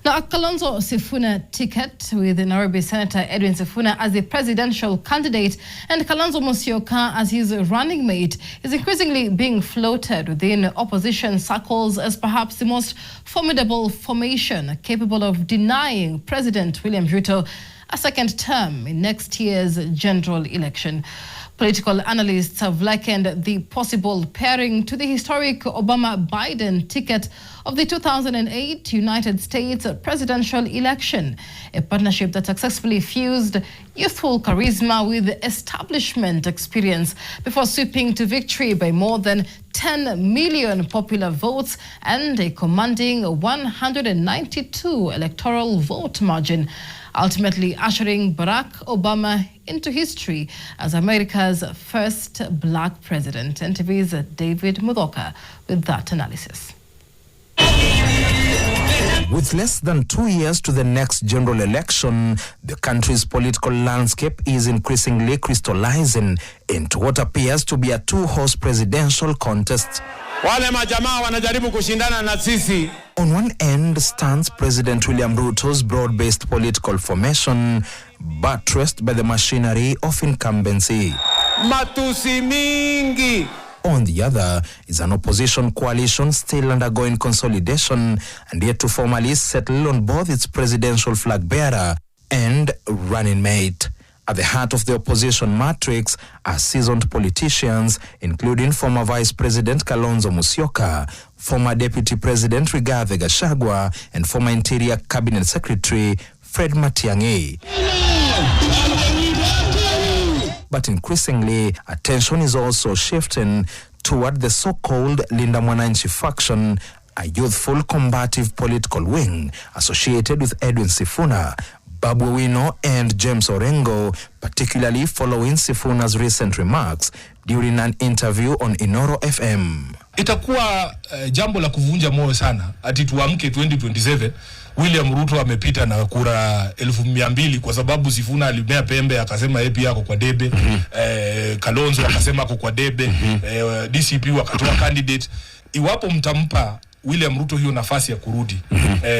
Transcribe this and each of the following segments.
Now, a Kalonzo-Sifuna ticket with Nairobi Senator Edwin Sifuna as the presidential candidate and Kalonzo Musyoka as his running mate is increasingly being floated within opposition circles as perhaps the most formidable formation capable of denying President William Ruto a second term in next year's general election. Political analysts have likened the possible pairing to the historic Obama-Biden ticket of the 2008 United States presidential election, a partnership that successfully fused youthful charisma with establishment experience before sweeping to victory by more than 10 million popular votes and a commanding 192 electoral vote margin, ultimately ushering Barack Obama into history as America's first black president. NTV's David Mudoka with that analysis. With less than 2 years to the next general election, the country's political landscape is increasingly crystallizing into what appears to be a two-horse presidential contest. Wale majamaa wanajaribu kushindana na sisi. On one end stands President William Ruto's broad-based political formation, buttressed by the machinery of incumbency. Matusi mingi. On the other is an opposition coalition still undergoing consolidation and yet to formally settle on both its presidential flag bearer and running mate. At the heart of the opposition matrix are seasoned politicians, including former Vice President Kalonzo Musyoka, former Deputy President Rigathi Gachagua, and former Interior Cabinet Secretary Fred Matiang'i. But increasingly, attention is also shifting toward the so-called Linda Mwananchi faction, a youthful combative political wing associated with Edwin Sifuna, Babu Owino and James Orengo, particularly following Sifuna's recent remarks during an interview on Inoro FM. Itakuwa jambo la kuvunja moyo sana ati tuamke 2027 William Ruto amepita na kura 1200 kwa sababu Sifuna alimea pembe akasema yeye pia ako kwa debe, Kalonzo akasema ako kwa debe, DCP wakatoa candidate. Iwapo mtampa William Ruto hiyo nafasi ya kurudi,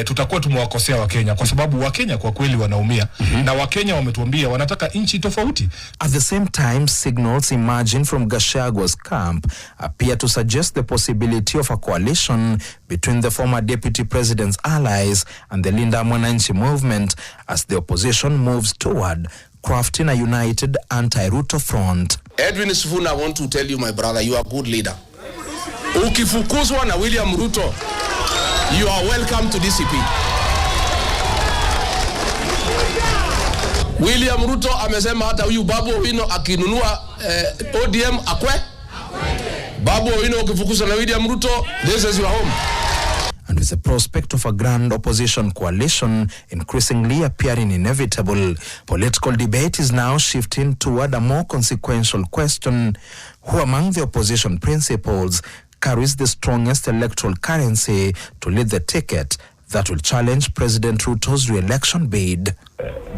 tutakuwa tumewakosea Wakenya kwa sababu Wakenya kwa kweli wanaumia na Wakenya wametuambia wanataka nchi tofauti. At the same time, signals emerging from Gachagua's camp appear to suggest the possibility of a coalition between the former deputy president's allies and the Linda Mwananchi movement as the opposition moves toward crafting a united anti-Ruto front. Edwin Sifuna, I want to tell you, my brother, you are a good leader. Ukifukuzwa na William Ruto, you are welcome to DCP. William Ruto amesema hata huyu Babu Owino akinunua ODM akwe. Babu Owino ukifukuzwa na William Ruto, this is your home. And with the prospect of a grand opposition coalition increasingly appearing inevitable, political debate is now shifting toward a more consequential question: who among the opposition principals carries the strongest electoral currency to lead the ticket that will challenge President Ruto's re-election bid?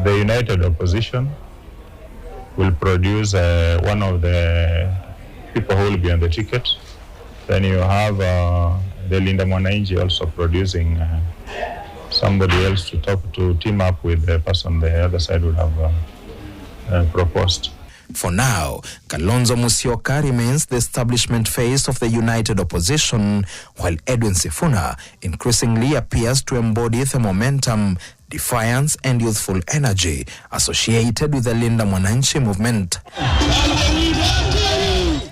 The united opposition will produce one of the people who will be on the ticket. Then you have the Linda Mwananchi also producing somebody else to team up with the person the other side would have proposed. For now, Kalonzo Musyoka remains the establishment face of the united opposition, while Edwin Sifuna increasingly appears to embody the momentum, defiance and youthful energy associated with the Linda Mwananchi movement.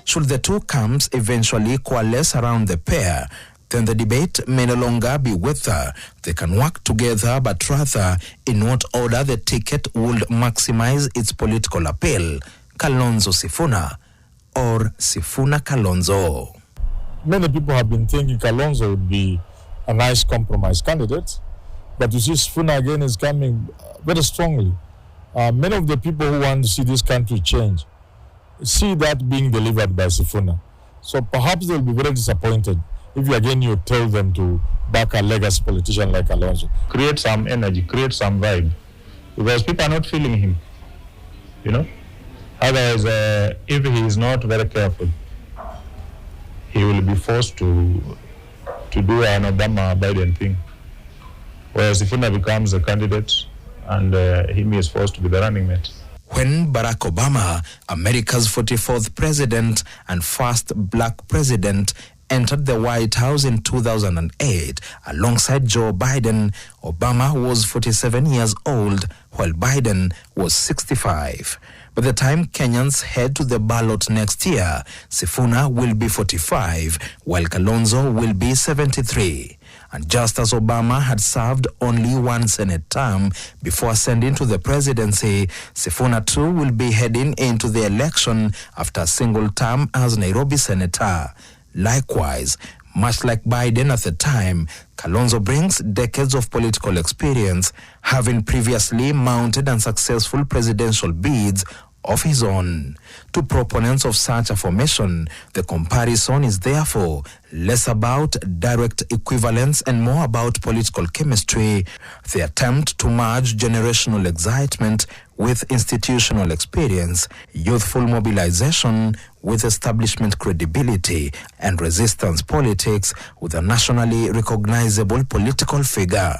Should the two camps eventually coalesce around the pair, then the debate may no longer be whether they can work together, but rather in what order the ticket would maximize its political appeal: Kalonzo-Sifuna or Sifuna-Kalonzo. Many people have been thinking Kalonzo would be a nice compromise candidate, but you see Sifuna again is coming very strongly. Many of the people who want to see this country change see that being delivered by Sifuna. So perhaps they'll be very disappointed if you tell them to back a legacy politician like Kalonzo. Create some energy, create some vibe, because people are not feeling him, you know. Otherwise, if he is not very careful, he will be forced to do an Obama-Biden thing. where Sifuna becomes a candidate and him is forced to be the running mate. When Barack Obama, America's 44th president and first black president, entered the White House in 2008 alongside Joe Biden, Obama was 47 years old, while Biden was 65. By the time Kenyans head to the ballot next year, Sifuna will be 45, while Kalonzo will be 73. And just as Obama had served only one Senate term before ascending to the presidency, Sifuna too will be heading into the election after a single term as Nairobi Senator. Likewise, much like Biden at the time, Kalonzo brings decades of political experience, having previously mounted unsuccessful presidential bids of his own. To proponents of such a formation, the comparison is therefore less about direct equivalence and more about political chemistry, the attempt to merge generational excitement with institutional experience, youthful mobilization with establishment credibility, and resistance politics with a nationally recognizable political figure.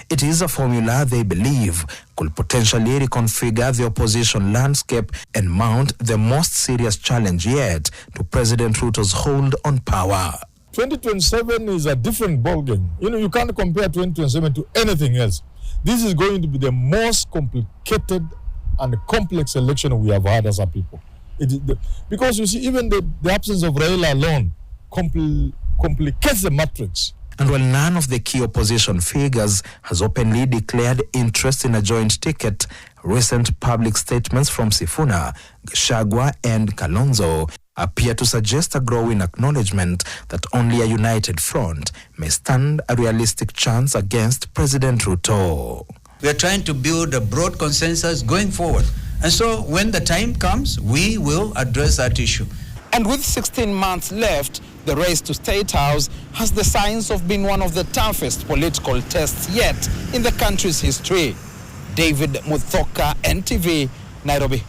It is a formula they believe could potentially reconfigure the opposition landscape and mount the most serious challenge yet to President Ruto's hold on power. 2027 is a different ballgame. You can't compare 2027 to anything else. This is going to be the most complicated and complex election we have had as a people. Because you see, even the absence of Raila alone complicates the matrix. And while none of the key opposition figures has openly declared interest in a joint ticket, recent public statements from Sifuna, Gachagua, and Kalonzo appear to suggest a growing acknowledgement that only a united front may stand a realistic chance against President Ruto. We are trying to build a broad consensus going forward. And so when the time comes, we will address that issue. And with 16 months left, the race to State House has the signs of being one of the toughest political tests yet in the country's history. David Muthoka, NTV, Nairobi.